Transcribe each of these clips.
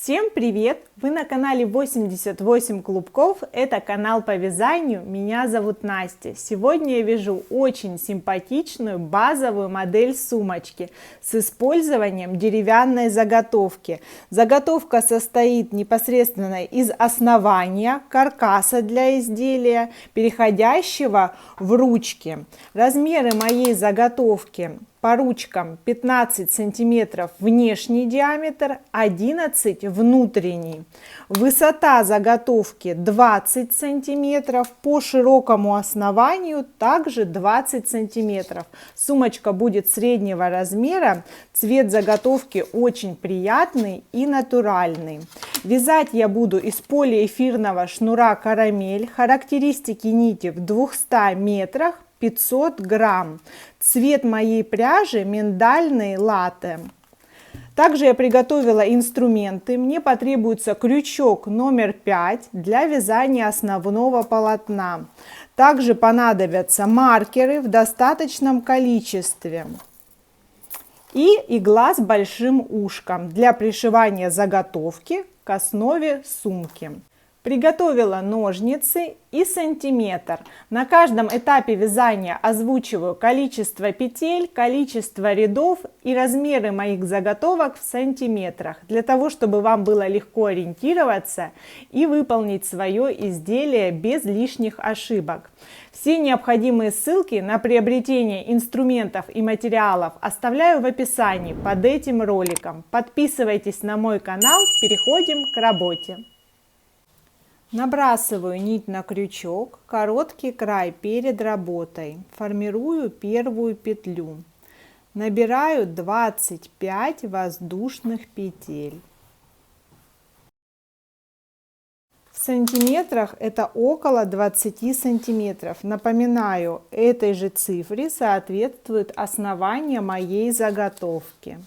Всем привет! Вы на канале 88 клубков, это канал по вязанию, меня зовут Настя. Сегодня я вяжу очень симпатичную базовую модель сумочки с использованием деревянной заготовки. Заготовка состоит непосредственно из основания, каркаса для изделия, переходящего в ручки. Размеры моей заготовки по ручкам 15 сантиметров внешний диаметр, 11 внутренний. Высота заготовки 20 сантиметров, по широкому основанию также 20 сантиметров. Сумочка будет среднего размера, цвет заготовки очень приятный и натуральный. Вязать я буду из полиэфирного шнура карамель, характеристики нити в 200 метрах, 500 грамм. Цвет моей пряжи миндальный латте. Также я приготовила инструменты. Мне потребуется крючок номер 5 для вязания основного полотна. Также понадобятся маркеры в достаточном количестве. И игла с большим ушком для пришивания заготовки к основе сумки. Приготовила ножницы и сантиметр. На каждом этапе вязания озвучиваю количество петель, количество рядов и размеры моих заготовок в сантиметрах, для того, чтобы вам было легко ориентироваться и выполнить свое изделие без лишних ошибок. Все необходимые ссылки на приобретение инструментов и материалов оставляю в описании под этим роликом. Подписывайтесь на мой канал, переходим к работе. Набрасываю нить на крючок, короткий край перед работой, формирую первую петлю, набираю 25 воздушных петель. В сантиметрах это около 20 сантиметров. Напоминаю, этой же цифре соответствует основание моей заготовки.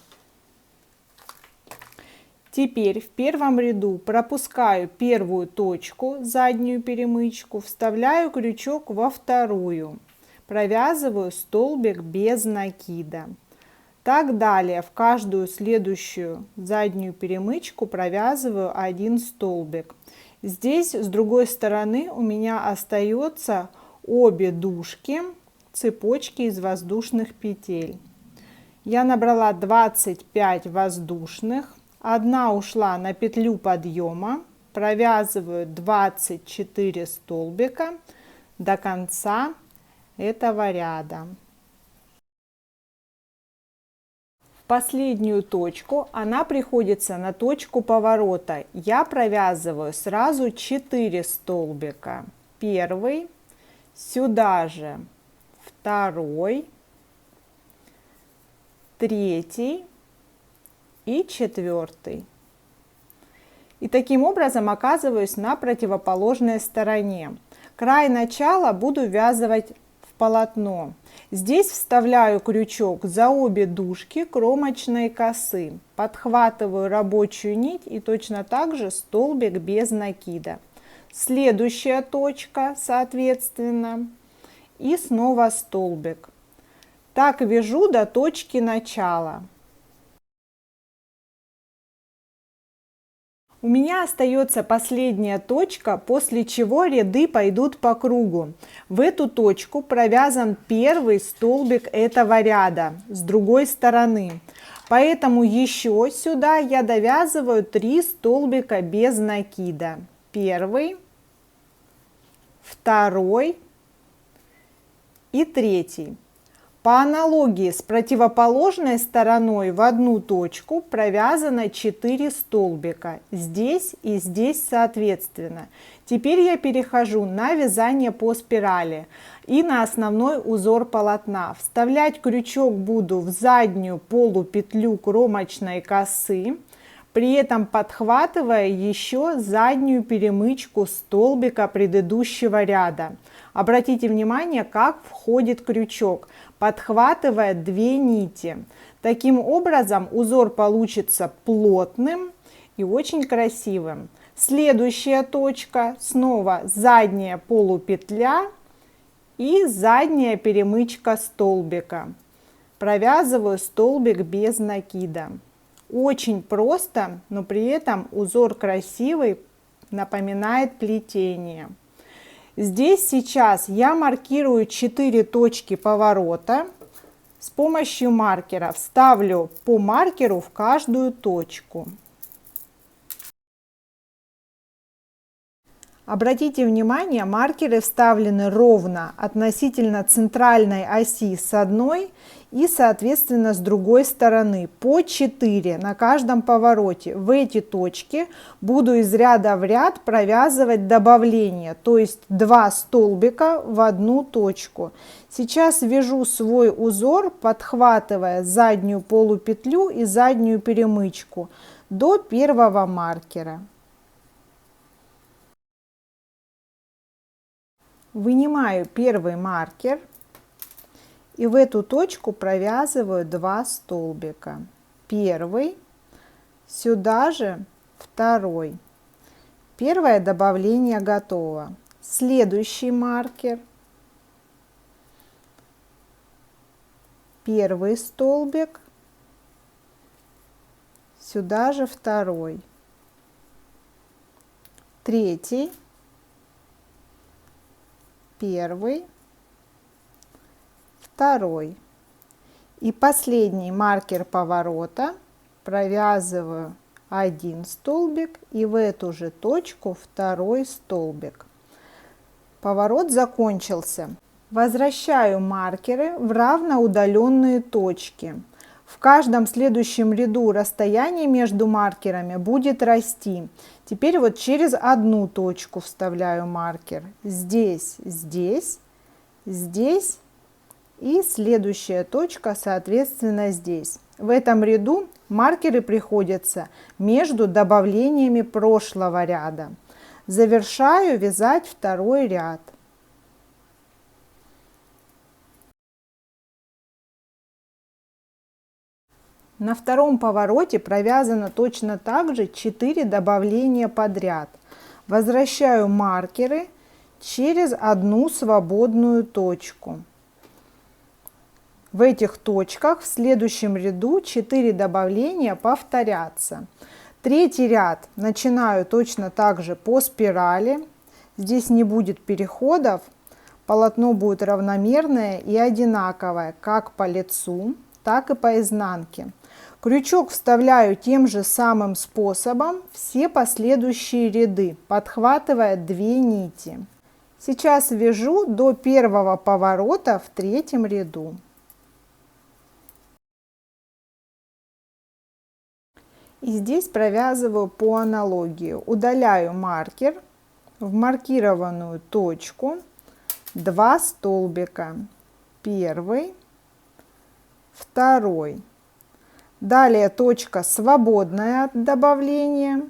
Теперь в первом ряду пропускаю первую точку, заднюю перемычку, вставляю крючок во вторую, провязываю столбик без накида. Так далее в каждую следующую заднюю перемычку провязываю один столбик. Здесь с другой стороны у меня остается обе дужки цепочки из воздушных петель. Я набрала 25 воздушных. Одна ушла на петлю подъема, провязываю 24 столбика до конца этого ряда. В последнюю точку она приходится на точку поворота. Я провязываю сразу 4 столбика. Первый, сюда же второй, третий и четвертый. И таким образом оказываюсь на противоположной стороне. Край начала буду ввязывать в полотно. Здесь вставляю крючок за обе дужки кромочной косы, подхватываю рабочую нить и точно так же столбик без накида. Следующая точка, соответственно, и снова столбик. Так вяжу до точки начала. У меня остается последняя точка, после чего ряды пойдут по кругу. В эту точку провязан первый столбик этого ряда с другой стороны. Поэтому еще сюда я довязываю 3 столбика без накида. Первый, второй и третий. По аналогии с противоположной стороной в одну точку провязано 4 столбика, здесь и здесь соответственно. Теперь я перехожу на вязание по спирали и на основной узор полотна. Вставлять крючок буду в заднюю полупетлю кромочной косы, при этом подхватывая еще заднюю перемычку столбика предыдущего ряда. Обратите внимание, как входит крючок, подхватывая 2 нити. Таким образом узор получится плотным и очень красивым. Следующая точка, снова задняя полупетля и задняя перемычка столбика. Провязываю столбик без накида. Очень просто, но при этом узор красивый, напоминает плетение. Здесь сейчас я маркирую 4 точки поворота. С помощью маркера вставлю по маркеру в каждую точку. Обратите внимание, маркеры вставлены ровно относительно центральной оси с одной и, соответственно, с другой стороны, по 4 на каждом повороте. В эти точки буду из ряда в ряд провязывать добавление, то есть 2 столбика в одну точку. Сейчас вяжу свой узор, подхватывая заднюю полупетлю и заднюю перемычку до первого маркера. Вынимаю первый маркер и в эту точку провязываю 2 столбика. Первый, сюда же второй. Первое добавление готово. Следующий маркер. Первый столбик, сюда же второй. Третий. Первый, второй и последний маркер поворота провязываю 1 столбик и в эту же точку второй столбик. Поворот закончился. Возвращаю маркеры в равноудаленные точки. В каждом следующем ряду расстояние между маркерами будет расти. Теперь вот через одну точку вставляю маркер. Здесь, здесь, здесь и следующая точка, соответственно, здесь. В этом ряду маркеры приходятся между добавлениями прошлого ряда. Завершаю вязать второй ряд. На втором повороте провязано точно так же 4 добавления подряд. Возвращаю маркеры через одну свободную точку. В этих точках в следующем ряду 4 добавления повторятся. Третий ряд начинаю точно так же по спирали. Здесь не будет переходов. Полотно будет равномерное и одинаковое как по лицу, так и по изнанке. Крючок вставляю тем же самым способом все последующие ряды, подхватывая 2 нити. Сейчас вяжу до первого поворота в третьем ряду. И здесь провязываю по аналогии. Удаляю маркер, в маркированную точку 2 столбика. Первый, второй. Далее точка свободная от добавления.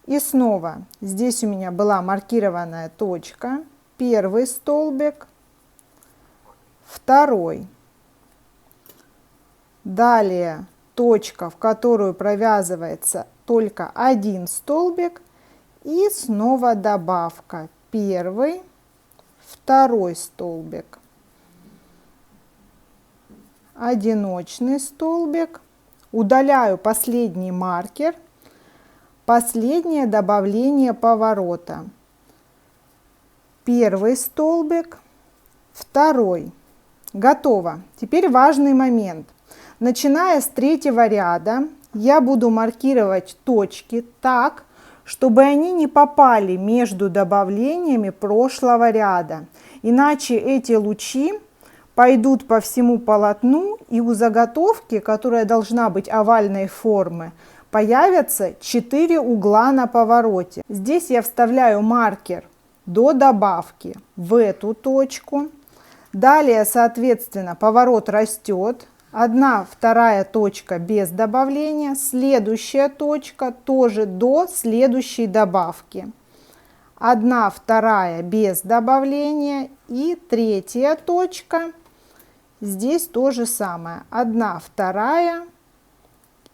И снова здесь у меня была маркированная точка. Первый столбик, второй. Далее точка, в которую провязывается только 1 столбик. И снова добавка. Первый, второй столбик. Одиночный столбик, удаляю последний маркер, последнее добавление поворота. Первый столбик, второй. Готово. Теперь важный момент. Начиная с третьего ряда я буду маркировать точки так, чтобы они не попали между добавлениями прошлого ряда. Иначе эти лучи пойдут по всему полотну, и у заготовки, которая должна быть овальной формы, появятся 4 угла на повороте. Здесь я вставляю маркер до добавки в эту точку. Далее, соответственно, поворот растет. 1, 2 точка без добавления. Следующая точка тоже до следующей добавки. 1, 2 без добавления. И третья точка. Здесь то же самое. 1, 2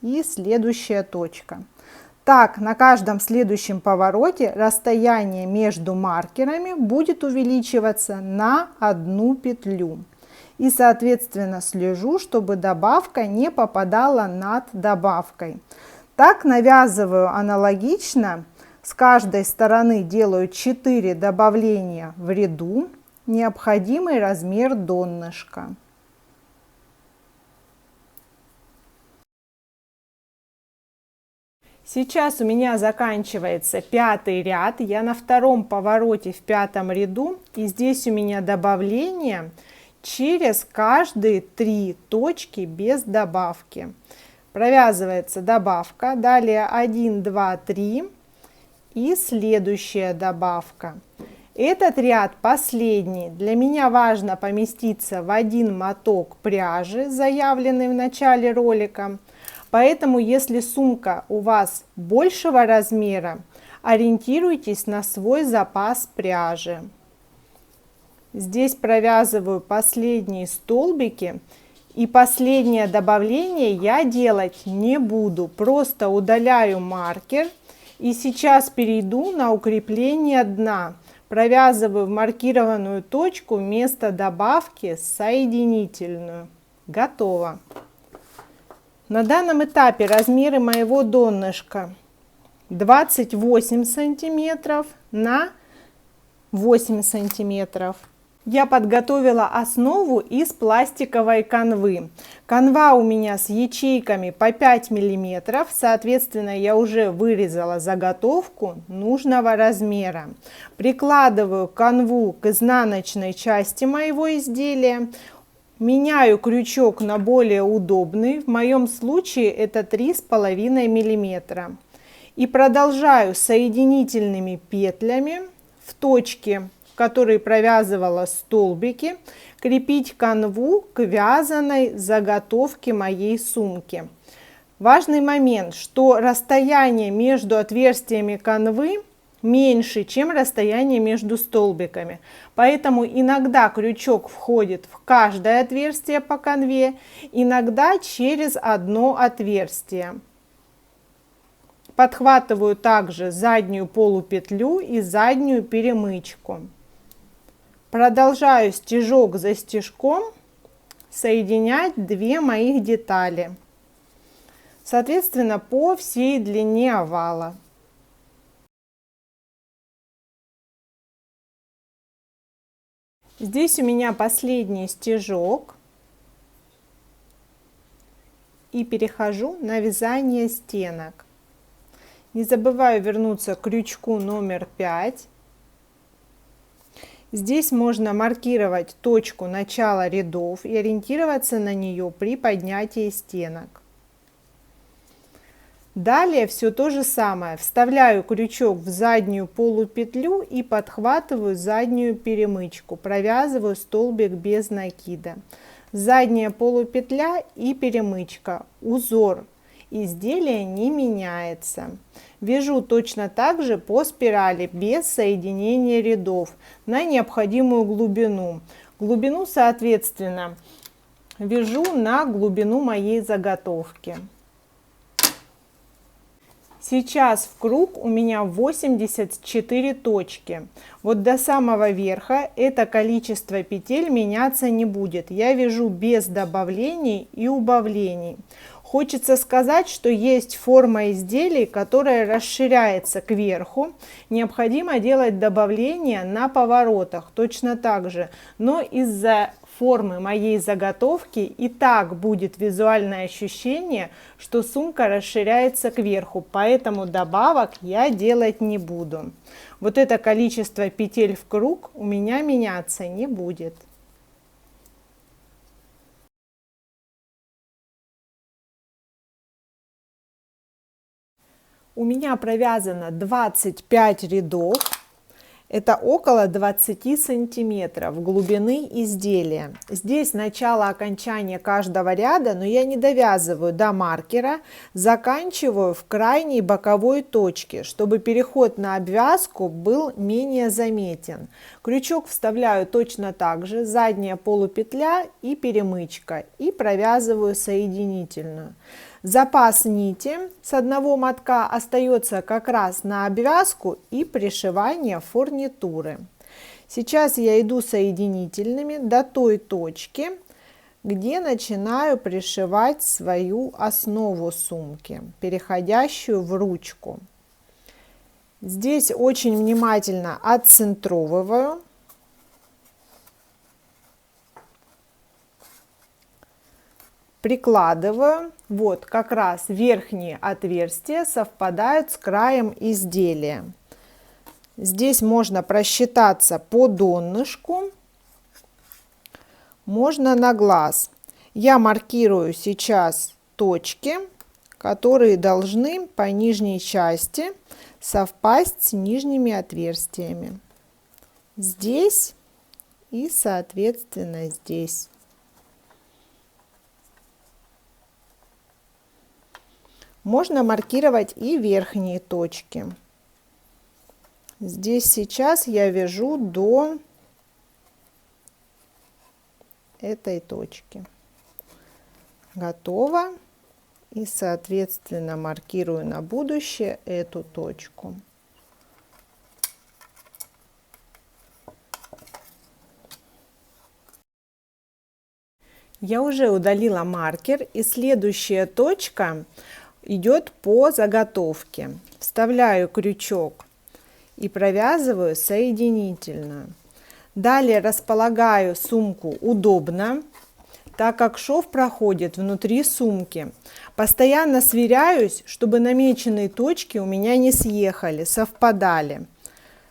и следующая точка. Так, на каждом следующем повороте расстояние между маркерами будет увеличиваться на 1 петлю. и, соответственно, слежу, чтобы добавка не попадала над добавкой. Так навязываю аналогично, с каждой стороны делаю 4 добавления в ряду, необходимый размер донышка. Сейчас у меня заканчивается 5-й ряд, я на втором повороте в 5-м ряду, и здесь у меня добавление через каждые 3 точки без добавки. Провязывается добавка, далее 1, 2, 3 и следующая добавка. Этот ряд последний. Для меня важно поместиться в один моток пряжи, заявленный в начале ролика. Поэтому, если сумка у вас большего размера, ориентируйтесь на свой запас пряжи. Здесь провязываю последние столбики, и последнее добавление я делать не буду, просто удаляю маркер и сейчас перейду на укрепление дна. Провязываю в маркированную точку вместо добавки соединительную. Готово. На данном этапе размеры моего донышка 28 сантиметров на 8 сантиметров. Я подготовила основу из пластиковой канвы. Канва у меня с ячейками по 5 миллиметров, соответственно, я уже вырезала заготовку нужного размера. Прикладываю канву к изнаночной части моего изделия. Меняю крючок на более удобный, в моем случае это 3,5 мм. И продолжаю соединительными петлями в точке, в которой провязывала столбики, крепить канву к вязаной заготовке моей сумки. Важный момент, что расстояние между отверстиями канвы меньше, чем расстояние между столбиками. Поэтому иногда крючок входит в каждое отверстие по канве, иногда через одно отверстие. Подхватываю также заднюю полупетлю и заднюю перемычку. Продолжаю стежок за стежком соединять две моих детали, соответственно, по всей длине овала. Здесь у меня последний стежок, и перехожу на вязание стенок. Не забываю вернуться к крючку номер 5. Здесь можно маркировать точку начала рядов и ориентироваться на нее при поднятии стенок. Далее все то же самое. Вставляю крючок в заднюю полупетлю и подхватываю заднюю перемычку. Провязываю столбик без накида. Задняя полупетля и перемычка. Узор изделия не меняется. Вяжу точно так же по спирали, без соединения рядов, на необходимую глубину. Глубину, соответственно, вяжу на глубину моей заготовки. Сейчас в круг у меня 84 точки. Вот до самого верха это количество петель меняться не будет. Я вяжу без добавлений и убавлений. Хочется сказать, что есть форма изделий, которая расширяется кверху. Необходимо делать добавления на поворотах точно так же. Но из-за формы моей заготовки и так будет визуальное ощущение, что сумка расширяется кверху, поэтому добавок я делать не буду. Вот это количество петель в круг у меня меняться не будет. У меня провязано 25 рядов. Это около 20 сантиметров глубины изделия. Здесь начало окончания каждого ряда, но я не довязываю до маркера, заканчиваю в крайней боковой точке, чтобы переход на обвязку был менее заметен. Крючок вставляю точно так же, задняя полупетля и перемычка, и провязываю соединительную. Запас нити с одного мотка остается как раз на обвязку и пришивание фурнитуры. Сейчас я иду соединительными до той точки, где начинаю пришивать свою основу сумки, переходящую в ручку. Здесь очень внимательно отцентровываю. Прикладываю. Вот как раз верхние отверстия совпадают с краем изделия. Здесь можно просчитаться по донышку, можно на глаз. Я маркирую сейчас точки, которые должны по нижней части совпасть с нижними отверстиями. Здесь и, соответственно, здесь. Можно маркировать и верхние точки. Здесь сейчас я вяжу до этой точки. Готово. И, соответственно, маркирую на будущее эту точку. Я уже удалила маркер, и следующая точка идет по заготовке. Вставляю крючок и провязываю соединительную. Далее располагаю сумку удобно, так как шов проходит внутри сумки. Постоянно сверяюсь, чтобы намеченные точки у меня не съехали, совпадали.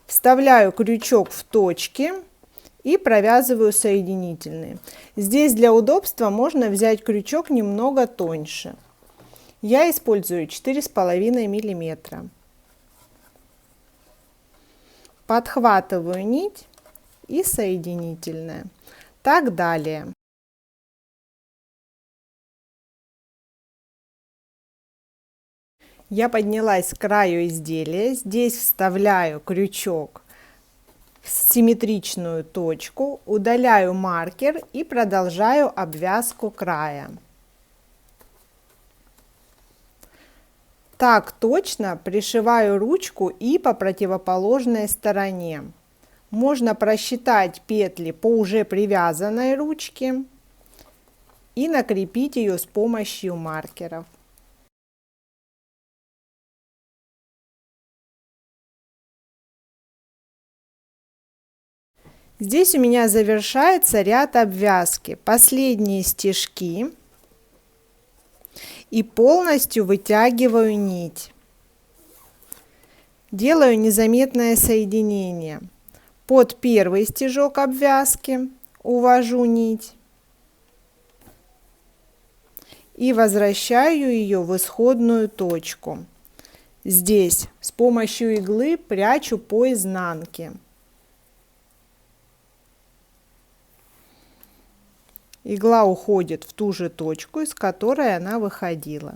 Вставляю крючок в точки и провязываю соединительные. Здесь для удобства можно взять крючок немного тоньше. Я использую 4,5 мм. Подхватываю нить и соединительная. Так далее. Я поднялась к краю изделия. Здесь вставляю крючок в симметричную точку, удаляю маркер и продолжаю обвязку края. Так точно пришиваю ручку и по противоположной стороне. Можно просчитать петли по уже привязанной ручке и накрепить ее с помощью маркеров. Здесь у меня завершается ряд обвязки. Последние стежки. И полностью вытягиваю нить. Делаю незаметное соединение. Под первый стежок обвязки увожу нить. И возвращаю ее в исходную точку. Здесь с помощью иглы прячу по изнанке. Игла уходит в ту же точку, из которой она выходила.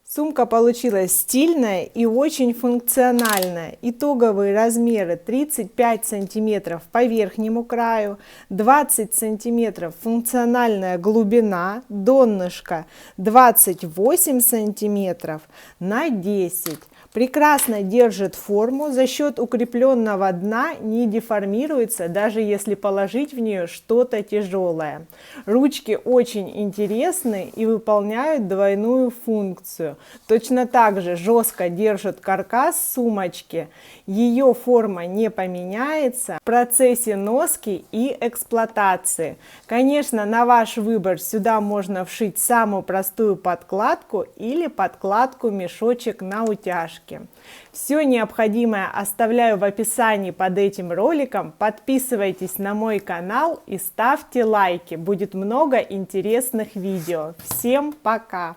Сумка получилась стильная и очень функциональная. Итоговые размеры 35 сантиметров по верхнему краю, 20 сантиметров функциональная глубина, донышко 28 сантиметров на 10. Прекрасно держит форму, за счет укрепленного дна не деформируется, даже если положить в нее что-то тяжелое. Ручки очень интересны и выполняют двойную функцию. Точно так же жестко держит каркас сумочки, ее форма не поменяется в процессе носки и эксплуатации. Конечно, на ваш выбор сюда можно вшить самую простую подкладку или подкладку-мешочек на утяжке. Все необходимое оставляю в описании под этим роликом. Подписывайтесь на мой канал и ставьте лайки. Будет много интересных видео. Всем пока!